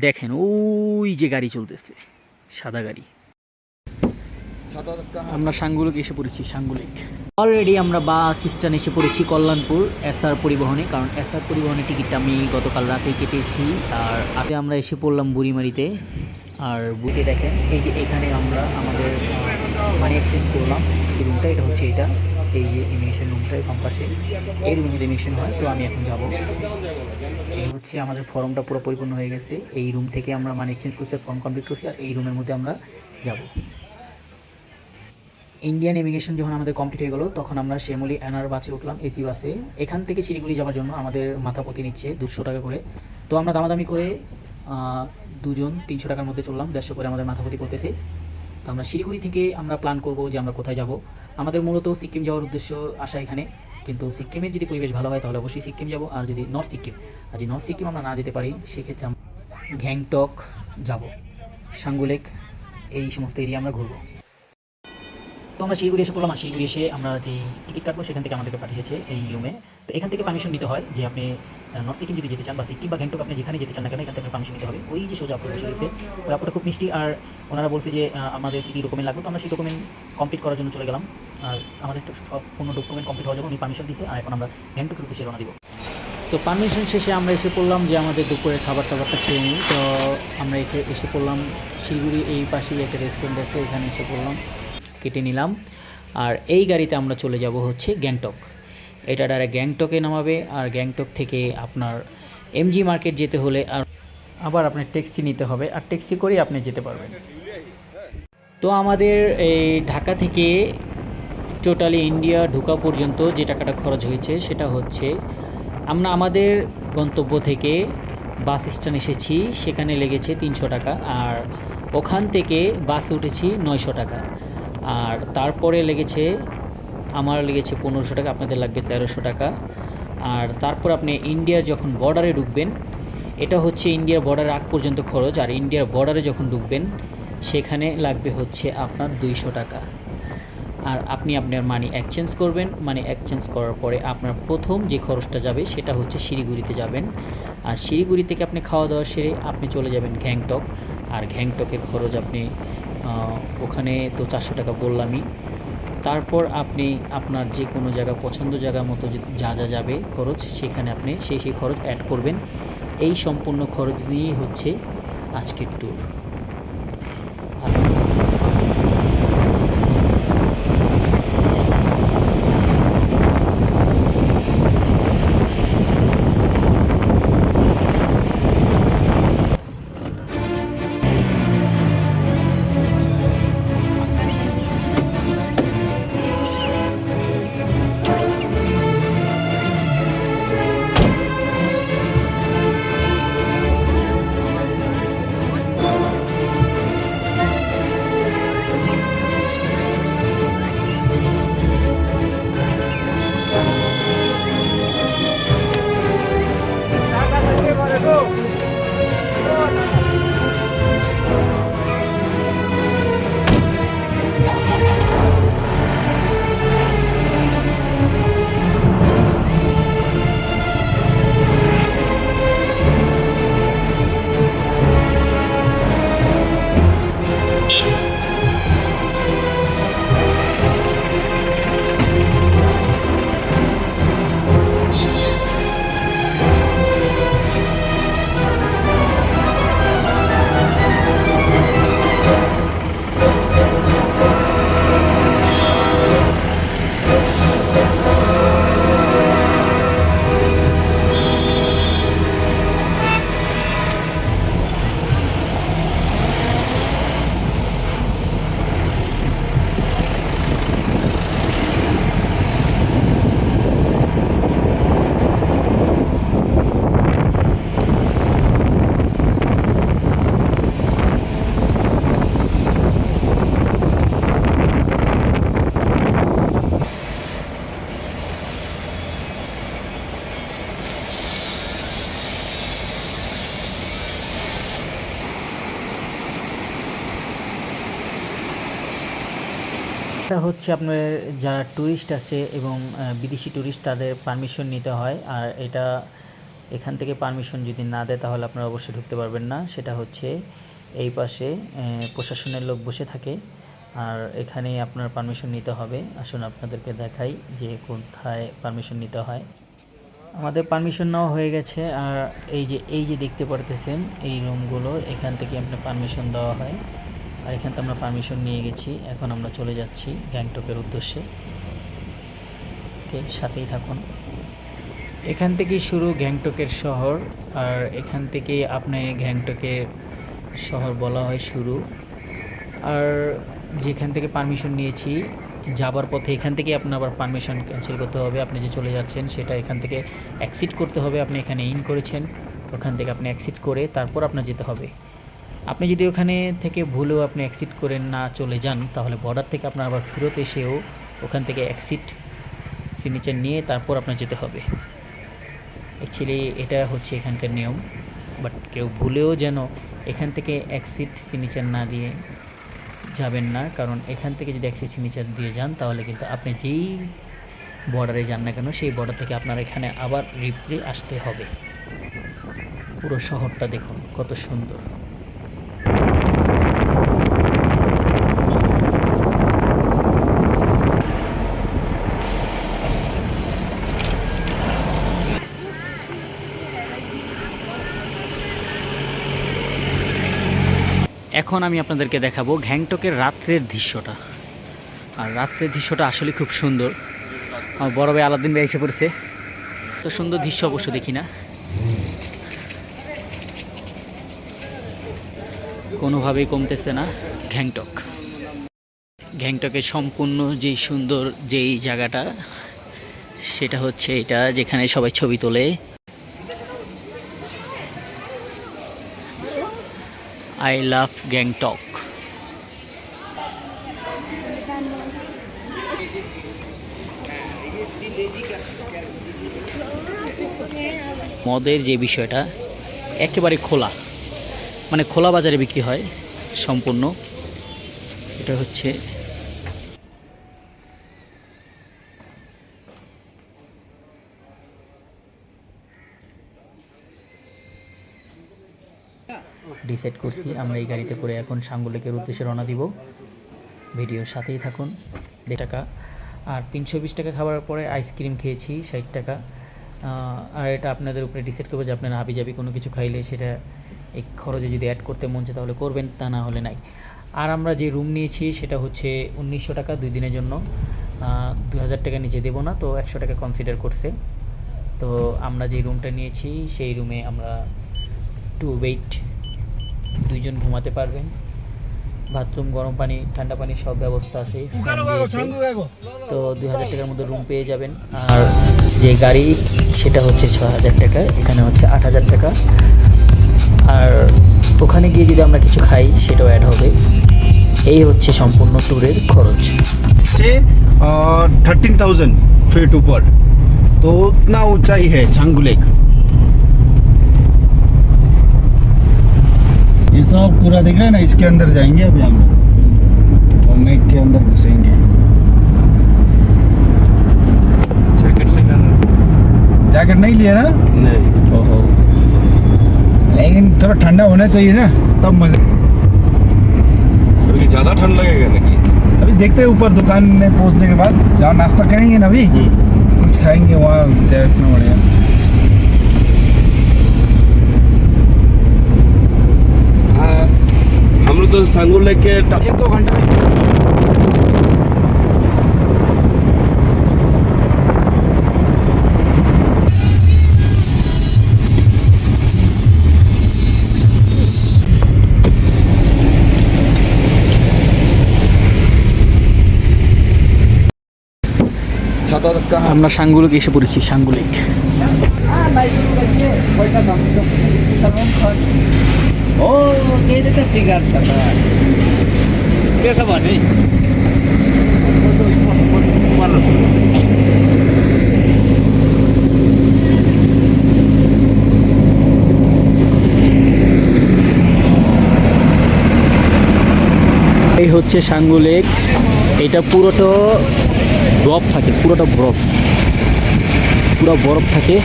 দেখেন ওই যে গাড়ি চলতেছে, সাদা গাড়ি। আমরা সাঙ্গুলিক এসে পড়েছি, সাঙ্গুলিক। অলরেডি আমরা বাস স্ট্যান্ড এসে পড়েছি কল্যাণপুর এসআর পরিবহনে, কারণ এসআর পরিবহনের টিকিটটা আমি গতকাল রাতেই কেটেছি। আর আগে আমরা এসে পড়লাম বুড়িমারিতে। আর বুকে দেখেন এই যে এখানে আমরা আমাদের মানি এক্সচেঞ্জ করলাম। এই রুমটা এটা হচ্ছে এটা, এই যে ইমিগ্রেশন রুমটা বাম পাশে, এই রুমের মধ্যে ইমিগ্রেশন হয়। তো আমি এখন যাব। এই হচ্ছে আমাদের ফর্মটা পুরো পরিপূর্ণ হয়ে গেছে। এই রুম থেকে আমরা মানি এক্সচেঞ্জ করছি, ফর্ম কমপ্লিট করছি, আর এই রুমের মধ্যে আমরা যাব। ইন্ডিয়ান ইমিগ্রেশন যখন আমাদের কমপ্লিট হয়ে গেলো, তখন আমরা শ্যামলী এনআর বাসে উঠলাম, এসি বাসে। এখান থেকে শিলিগুড়ি যাওয়ার জন্য আমাদের মাথা প্রতি নিচ্ছে 200 টাকা করে। তো আমরা দামাদামি করে দুজন 300 টাকার মধ্যে চললাম, 150 করে আমাদের মাথা প্রতি করতেছে। তো আমরা শিলিগুড়ি থেকে আমরা প্ল্যান করব যে আমরা কোথায় যাব। আমাদের মূলত সিকিম যাওয়ার উদ্দেশ্য আসা এখানে, কিন্তু সিকিমের যদি পরিবেশ ভালো হয় তাহলে অবশ্যই সিকিম যাব। আর যদি নর্থ সিকিম, আর যদি নর্থ সিকিম আমরা না যেতে পারি, সেক্ষেত্রে আমরা গ্যাংটক যাব, সাঙ্গুলেক, এই সমস্ত এরিয়া আমরা ঘুরবো। তো আমরা শিলিগুড়ি এসে পড়লাম। আর শিলিগুড়ি এসে আমরা যে টিকিট কাটবো সেখান থেকে আমাদেরকে পাঠিয়েছে এই রুমে। তো এখান থেকে পারমিশন নিতে হয় যে আপনি নর্থ সিকিম যদি যেতে চান, বা সিকিম বা গ্যাংটক, আপনি যেখানে যেতে চান না কেন, এখান থেকে পারমিশন নিতে হবে। ওই যে সোজা আপুর বসে রয়েছে, ওই আপুটা খুব মিষ্টি। আর ওনারা বলছে যে আমাদের কী কী ডকুমেন্ট লাগবে। তো আমরা সেই ডকুমেন্ট কমপ্লিট করার জন্য চলে গেলাম। আর আমাদের সব কোনো ডকুমেন্ট কমপ্লিট হওয়ার জন্য উনি পারমিশন দিয়েছে। আর এখন আমরা গ্যাংটকের উদ্দেশ্যে রওনা দিব। তো পারমিশন শেষে আমরা এসে পড়লাম যে আমাদের দুপুরের খাবারটা খেয়ে নিই। তো আমরা এসে পড়লাম শিলিগুড়ি, এই পাশেই একটা রেস্টুরেন্ট আছে, এখানে এসে পড়লাম, কেটে নিলাম। আর এই গাড়িতে আমরা চলে যাব হচ্ছে গ্যাংটক। এটা ডাইরেক্ট গ্যাংটকে নামাবে। আর গ্যাংটক থেকে আপনার এমজি মার্কেট যেতে হলে আবার আপনার ট্যাক্সি নিতে হবে, আর ট্যাক্সি করেই আপনি যেতে পারবেন। তো আমাদের এই ঢাকা থেকে টোটালি ইন্ডিয়া ঢোকা পর্যন্ত যে টাকাটা খরচ হয়েছে সেটা হচ্ছে, আমরা আমাদের গন্তব্য থেকে বাস স্ট্যান্ড এসেছি, সেখানে লেগেছে 300 টাকা। আর ওখান থেকে বাসে উঠেছি 900 টাকা। আর তারপরে আমার লেগেছে 1500 টাকা, আপনাদের লাগবে 1300 টাকা। আর তারপর আপনি ইন্ডিয়ার যখন বর্ডারে ঢুকবেন, এটা হচ্ছে ইন্ডিয়ার বর্ডারের আগ পর্যন্ত খরচ। আর ইন্ডিয়ার বর্ডারে যখন ঢুকবেন, সেখানে লাগবে হচ্ছে আপনার 200 টাকা। আর আপনি আপনার মানি এক্সচেঞ্জ করবেন। মানি এক্সচেঞ্জ করার পরে আপনার প্রথম যে খরচটা যাবে সেটা হচ্ছে শিলিগুড়িতে যাবেন। আর শিলিগুড়ি থেকে আপনি খাওয়া দাওয়া সেরে আপনি চলে যাবেন গ্যাংটক। আর গ্যাংটকের খরচ আপনি ওখানে তো 400 টাকা বললামই। তারপর আপনি আপনার যে কোনো জায়গা, পছন্দ জায়গার মতো যা যা যাবে খরচ, সেখানে আপনি সেই খরচ অ্যাড করবেন। এই সম্পূর্ণ খরচ দিয়েই হচ্ছে আজকের ট্যুর। এটা হচ্ছে আপনার যারা ট্যুরিস্ট আছে এবং বিদেশি ট্যুরিস্ট, তাদের পারমিশন নিতে হয়। আর এটা এখান থেকে পারমিশন যদি না দেয় তাহলে আপনারা অবশ্যই ঢুকতে পারবেন না। সেটা হচ্ছে এই পাশে প্রশাসনের লোক বসে থাকে, আর এখানে আপনার পারমিশন নিতে হবে। আসুন আপনাদেরকে দেখাই যে কোথায় পারমিশন নিতে হয়। আমাদের পারমিশন নেওয়া হয়ে গেছে, আর এই যে দেখতে পারতেছেন এই রুমগুলো, এখান থেকে আপনার পারমিশন দেওয়া হয়, আর এখান থেকে আমরা পারমিশন নিয়ে গেছি। এখন আমরা চলে যাচ্ছি গ্যাংটকের উদ্দেশ্যে। ওকে, সাথেই থাকুন। এখান থেকেই শুরু গ্যাংটকের শহর, আর এখান থেকেই আপনি গ্যাংটকের শহর বলা হয় শুরু। আর যেখান থেকে পারমিশন নিয়েছি যাবার পথে এখান থেকে আপনার আবার পারমিশন ক্যান্সেল করতে হবে। আপনি যে চলে যাচ্ছেন সেটা এখান থেকে এক্সিট করতে হবে। আপনি এখানে ইন করেছেন, ওখান থেকে আপনি এক্সিট করে তারপর আপনার যেতে হবে। আপনি যদি ওখানে থেকে ভুলেও আপনি এক্সিট করে না চলে যান তাহলে বর্ডার থেকে আপনার আবার ফেরত এসেও ওখান থেকে এক্সিট সিগনেচার নিয়ে তারপর আপনার যেতে হবে। অ্যাকচুয়ালি এটা হচ্ছে এখানকার নিয়ম, বাট কেউ ভুলেও যেন এখান থেকে এক্সিট সিগনেচার না দিয়ে যাবেন না, কারণ এখান থেকে যদি এক্সিট সিগনেচার দিয়ে যান তাহলে কিন্তু আপনি যেই বর্ডারে যান না কেন সেই বর্ডার থেকে আপনার এখানে আবার রিপ্লে আসতে হবে। পুরো শহরটা দেখুন কত সুন্দর। এখন আমি আপনাদেরকে দেখাবো গ্যাংটকের রাত্রের দৃশ্যটা, আর রাত্রের দৃশ্যটা আসলে খুব সুন্দর। আমার বড় ভাই আলাদিন ভাই এসে পড়েছে, তো সুন্দর দৃশ্য অবশ্য দেখি না, কোনোভাবেই কমতেছে না গ্যাংটক। গ্যাংটকের সম্পূর্ণ যেই সুন্দর যেই জায়গাটা সেটা হচ্ছে এটা, যেখানে সবাই ছবি তোলে। I love Gangtok. মদের যে বিষয়টা একেবারে খোলা, মানে খোলা বাজারে বিক্রি হয় সম্পূর্ণ। এটা হচ্ছে ডিসাইড করছি আমরা এই গাড়িতে করে এখন সাঙ্গুলেকের উদ্দেশ্যে রওনা দিব। ভিডিওর সাথেই থাকুন। 1.5 টাকা আর 320 টাকা খাবার পরে আইসক্রিম খেয়েছি 60 টাকা। আর এটা আপনাদের উপরে ডিসাইড করবে যে আপনারা হাবিজাবি কোনো কিছু খাইলে সেটা এই খরচে যদি অ্যাড করতে মন চায় তাহলে করবেন, তা না হলে নাই। আর আমরা যে রুম নিয়েছি সেটা হচ্ছে 1900 টাকা 2 দিনের জন্য। 2000 টাকা নিচে দেবো না, তো 100 টাকা কনসিডার করছে। তো আমরা যে রুমটা নিয়েছি সেই রুমে আমরা 2 বেড, 2 জন ঘুমাতে পারবেন। বাথরুম, গরম পানি, ঠান্ডা পানি সব ব্যবস্থা আছে। তো 2000 টাকার মধ্যে রুম পেয়ে যাবেন। আর যে গাড়ি সেটা হচ্ছে 6000 টাকা, এখানে হচ্ছে 8000 টাকা। আর ওখানে গিয়ে যদি আমরা কিছু খাই সেটাও অ্যাড হবে। এই হচ্ছে সম্পূর্ণ ট্যুরের খরচ। 13,000 फीट ऊपर, तो उतना ऊंचाई है छांगू लेक। ये सब पूरा दिख रहा है ना, इसके अंदर जाएंगे अभी हम लोग और लेक के अंदर घुसेंगे। जैकेट लगाना, जैकेट नहीं लिया ना? नहीं। ओहो, लेकिन थोड़ा ठंडा होना चाहिए ना, तब मजे। अभी ज़्यादा ठंड लगेगा ना? कि अभी देखते हैं ऊपर दुकान में पहुंचने के बाद, जहाँ नाश्ता करेंगे ना अभी कुछ खाएंगे वहाँ देखना बढ़िया। हम लोग तो सांगुल लेक के 1-2 घंटे में छाता तक का আমরা সাঙ্গুলেক এসে পড়েছি। সাঙ্গুলেক ओ के त टिगर छ त त्यसो भने এই হচ্ছে সাঙ্গুলেক। এটা পুরোটা বরফ থাকে, পুরো বরফ থাকে।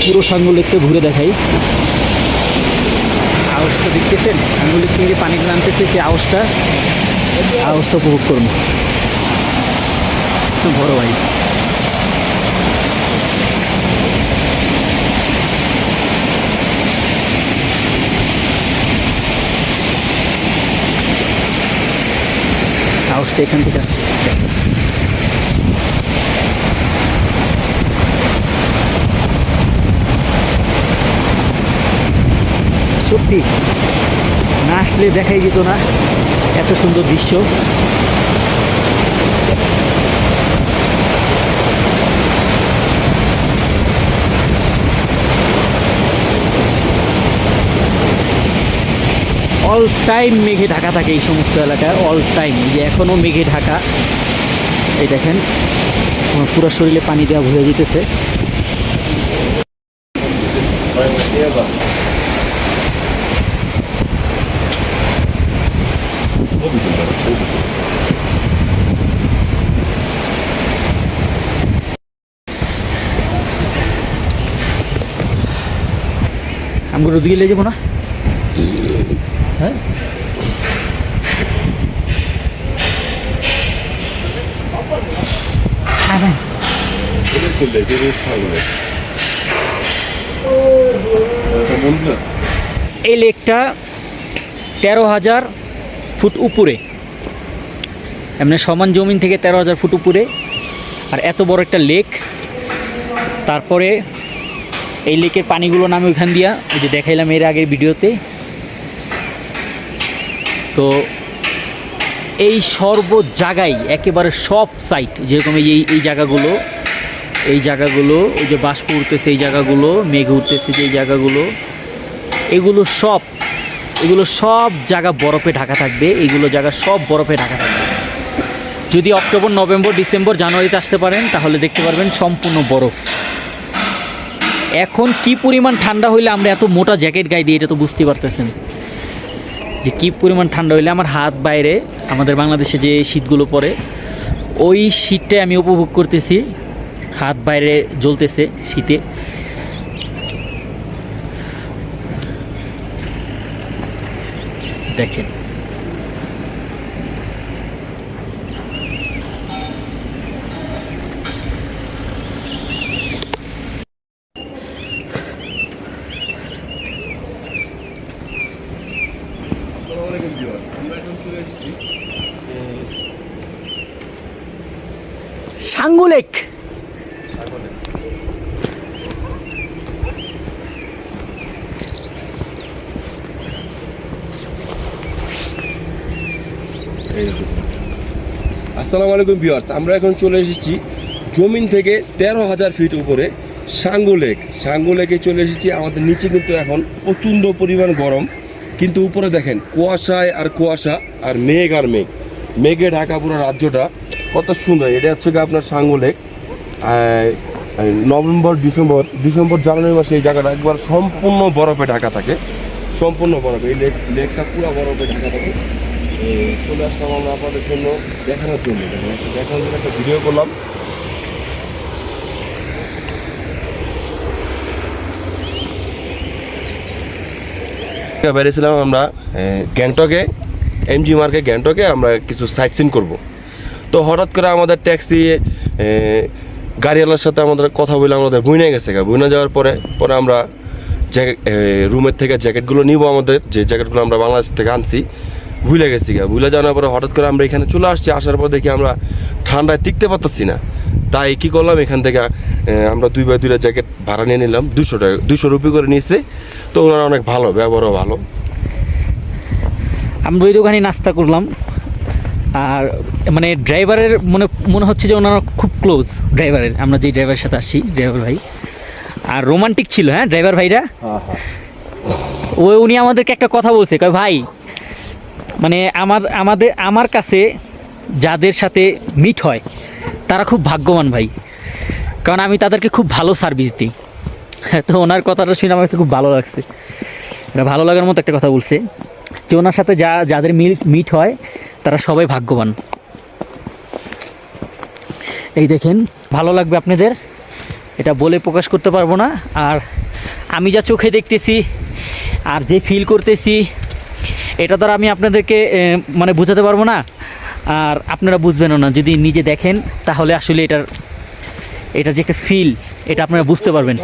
পুরো সাঙ্গু লেকটা ঘুরে দেখাই। আওয়াজটা দেখতেছেন, সাঙ্গু লেক থেকে পানিগুলো আনতেছে, সেই আওয়াজটা উপভোগ করুন। বড় ভাই আওয়াজটা এখান থেকে আসছে। সত্যি না আসলে দেখাই যেত না এত সুন্দর দৃশ্য। অল টাইম মেঘে ঢাকা থাকে এই সমস্ত এলাকায়, অল টাইম। এই যে এখনও মেঘে ঢাকা, এই দেখেন আমার পুরো শরীরে পানি দেওয়া ভরে যেতেছে। আমি ওদিকে লেগে যাবো না? হ্যাঁ এই লেকটা 13,000 ফুট উপরে, এমনি সমান জমিন থেকে 13,000 ফুট উপরে, আর এত বড় একটা লেক। তারপরে এই লেকের পানিগুলো নামে ওইখান দিয়া, এই যে দেখাইলাম এর আগের ভিডিওতে। তো এই সর্ব জায়গায় একেবারে সব সাইট, যেরকম এই জায়গাগুলো, ওই যে বাষ্প উঠতেছে এই জায়গাগুলো, মেঘ উঠতেছে যে এই জায়গাগুলো, এগুলো সব জায়গা বরফে ঢাকা থাকবে। এইগুলো জায়গা সব বরফে ঢাকা থাকবে। যদি অক্টোবর, নভেম্বর, ডিসেম্বর, জানুয়ারিতে আসতে পারেন তাহলে দেখতে পারবেন সম্পূর্ণ বরফ। এখন কি পরিমাণ ঠান্ডা হইলে আমরা এত মোটা জ্যাকেট গায়ে দিই, এটা তো বুঝতে পারতেছেন যে কী পরিমাণ ঠান্ডা হইলে আমার হাত বাইরে, আমাদের বাংলাদেশে যে শীতগুলো পড়ে ওই শীতটাই আমি উপভোগ করতেছি। হাত বাইরে জ্বলতেছে শীতে। দেখেন সাঙ্গু লেক। আসসালামু আলাইকুম ভিউয়ার্স, আমরা এখন চলে এসেছি জমিন থেকে 13,000 ফিট উপরে সাঙ্গু লেকে চলে এসেছি। আমাদের নিচে কিন্তু এখন প্রচণ্ড পরিমাণ গরম, কিন্তু উপরে দেখেন কুয়াশায় আর কুয়াশা, আর মেঘ মেঘে ঢাকা পুরো রাজ্যটা। কত সুন্দর। এটা হচ্ছে কি আপনার সাঙ্গু লেক। নভেম্বর, ডিসেম্বর, জানুয়ারি মাসে এই জায়গাটা একবার সম্পূর্ণ বরফে ঢাকা থাকে, সম্পূর্ণ বরফে। এই লেকটা পুরো বরফে ঢাকা থাকে। চলে আসলাম আমরা আপনাদের জন্য দেখানোর জন্য একটা ভিডিও করলাম। বেরিয়েছিলাম আমরা গ্যাংটকে, এমজি মার্কে গ্যাংটকে আমরা কিছু সাইট সিন করবো। তো হঠাৎ করে আমাদের ট্যাক্সি গাড়িওয়ালার সাথে আমাদের কথা বলে আমাদের বুইনে গেছে। বুইনে যাওয়ার পরে আমরা রুমের থেকে জ্যাকেটগুলো নিব, আমাদের যে জ্যাকেটগুলো আমরা বাংলাদেশ থেকে আনছি, ভুলে গেছি। ভুলে যাওয়ার পরে হঠাৎ করে আমরা এখানে চলে আসছি। আসার পর দেখি আমরা ঠান্ডায় টিকতে পারতেছি না। তাই কী করলাম, এখান থেকে আমরা 2 বাই 2 জ্যাকেট ভাড়া নিয়ে নিলাম। 200 টাকা, 200 রুপি করে নিয়েছে। তো ওনারা অনেক ভালো, ব্যবহারও ভালো। আমরা ওই দোকানে নাস্তা করলাম। আর মানে ড্রাইভারের মনে হচ্ছে যে ওনারা খুব ক্লোজ ড্রাইভারের, আমরা যেই ড্রাইভারের সাথে আসছি, ড্রাইভার ভাই আর রোমান্টিক ছিল। হ্যাঁ, ড্রাইভার ভাইরা উনি আমাদেরকে একটা কথা বলছে, কয় ভাই মানে আমার কাছে যাদের সাথে মিট হয় তারা খুব ভাগ্যবান ভাই, কারণ আমি তাদেরকে খুব ভালো সার্ভিস দিই। তো ওনার কথাটা শুনে আমার কাছে খুব ভালো লাগছে। এটা ভালো লাগার মতো একটা কথা বলছে যে ওনার সাথে যাদের মিট হয় তারা সবাই ভাগ্যবান। এই দেখেন, ভালো লাগবে আপনাদের, এটা বলে প্রকাশ করতে পারবো না। আর আমি যা চোখে দেখতেছি আর যে ফিল করতেছি এটা তো আর আমি আপনাদেরকে মানে বোঝাতে পারবো না, আর আপনারা বুঝবেনও না। যদি নিজে দেখেন তাহলে আসলে এটার যে একটা ফিল এটা আপনারা বুঝতে পারবেন।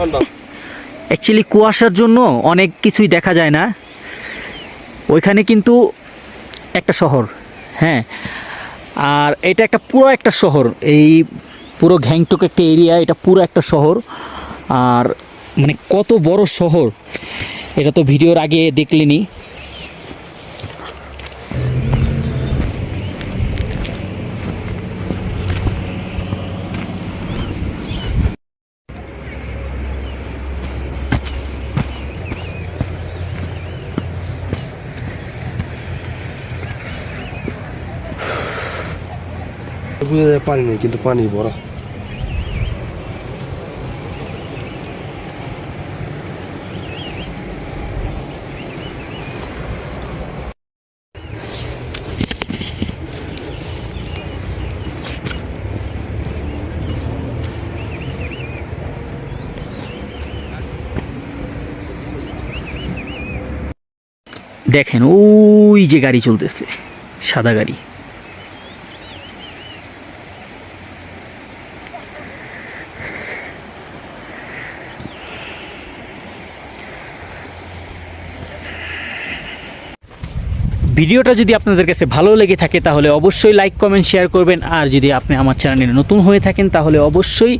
অ্যাকচুয়ালি কুয়াশার জন্য অনেক কিছুই দেখা যায় না। ওইখানে কিন্তু একটা শহর, হ্যাঁ, আর এটা পুরো একটা শহর। এই পুরো গ্যাংটক একটা এরিয়া, এটা পুরো একটা শহর। আর মানে কত বড় শহর এটা তো ভিডিওর আগে দেখলেনি। বোঝা যায় পানি নেই, কিন্তু পানি ভরা। দেখেন ওই যে গাড়ি চলতেছে, সাদা গাড়ি। ভিডিওটা যদি আপনাদের কাছে ভালো লেগে থাকে তাহলে অবশ্যই লাইক কমেন্ট শেয়ার করবেন, আর যদি আপনি আমার চ্যানেলে নতুন হয়ে থাকেন তাহলে অবশ্যই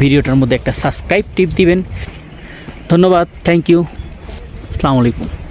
ভিডিওটার মধ্যে একটা সাবস্ক্রাইব টিপ দিবেন। ধন্যবাদ, থ্যাংক ইউ, আসসালামু আলাইকুম।